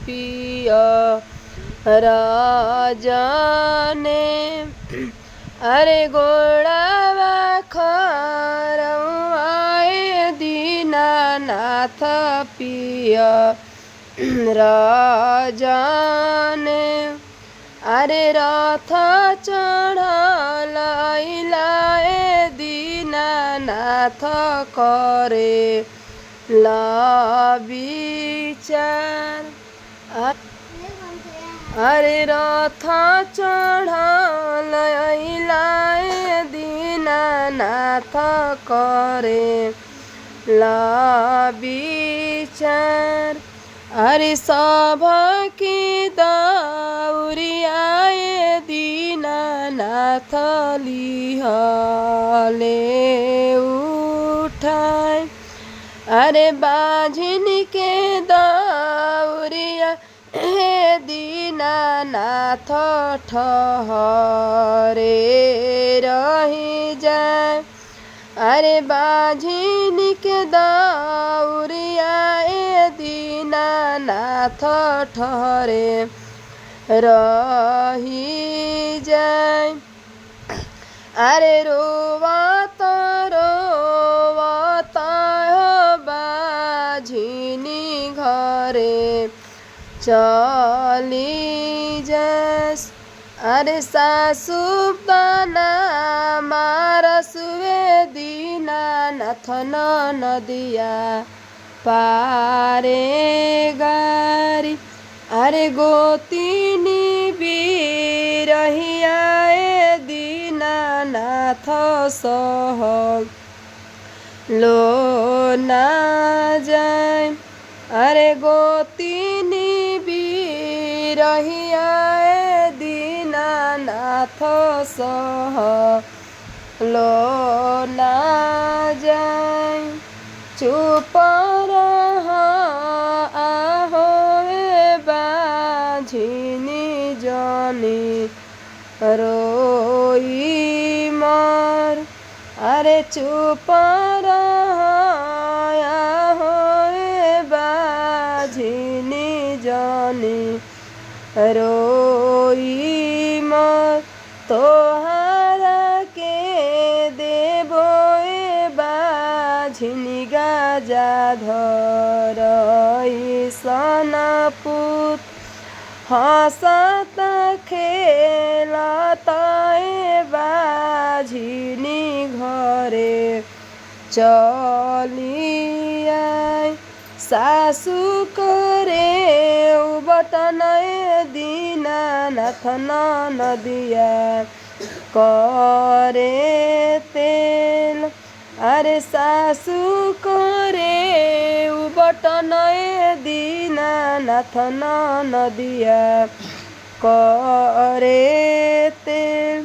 पिय राजाने अरे गोड़ावा खरवाए दीनानाथ पिय राजाने अरे रथ चढ़लाए दीनानाथ करे विचार अरे रथ चढ़लाए दीनानाथ करे विचार अरे सबकी दौरियाए दीनानाथ लिहले उठाए अरे बाझिन के दौरिया हे दीनानाथ ठहरे रही जाए अरे बाझिन के दौरिया दीनानाथ ठहरे रही जाए अरे रोवत रोवत बाझिनी घरे चली जस अरे सासु बना मारसुए दीनानाथ नदिया पारे गारी अरे गोतिनी बिरहियाए दीनानाथ सह लो ना जाए अरे गोतिनी बिरहियाए दीनानाथ सह लो ना जाए चुप रहा आहो बाझिनी जानी रोई मर अरे चुप रहा आहो बाझिनी जानी रोई मर तोहरा के देबो बाझिनी गाजाधर सनपुत हंसत खेलत बाझिनी घरे चली आए सासु करे उबटन दीनानाथ नदिया करे तेल अरे सासु करे उबटन दीनानाथ नदिया करे तेल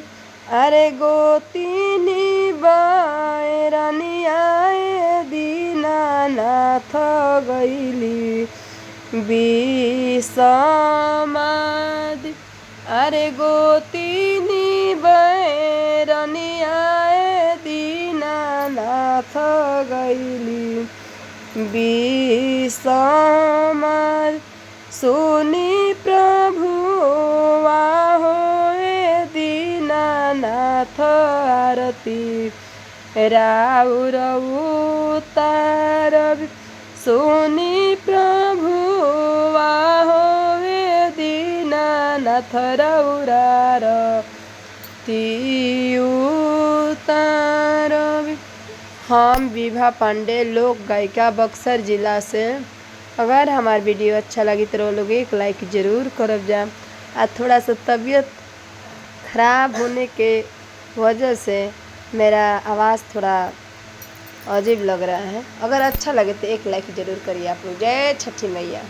अरे गोतिनी बैरनियाए दीनानाथ गैली विसमादि अरे गोतिनी बैरनियाए दीनानाथ गैली विसमादि सुनी प्रभु आहो दीनानाथ आरती राउर उतार सुनी प्रभु आहो दीनानाथ रौरार उतार। हम विभा पांडे लोक गायिका बक्सर जिला से। अगर हमार वीडियो अच्छा लगी तो लोग एक लाइक ज़रूर करब जा। आज थोड़ा सा तबीयत ख़राब होने के वजह से मेरा आवाज़ थोड़ा अजीब लग रहा है। अगर अच्छा लगे तो एक लाइक ज़रूर करिए आप लोग। जय छठी मैया।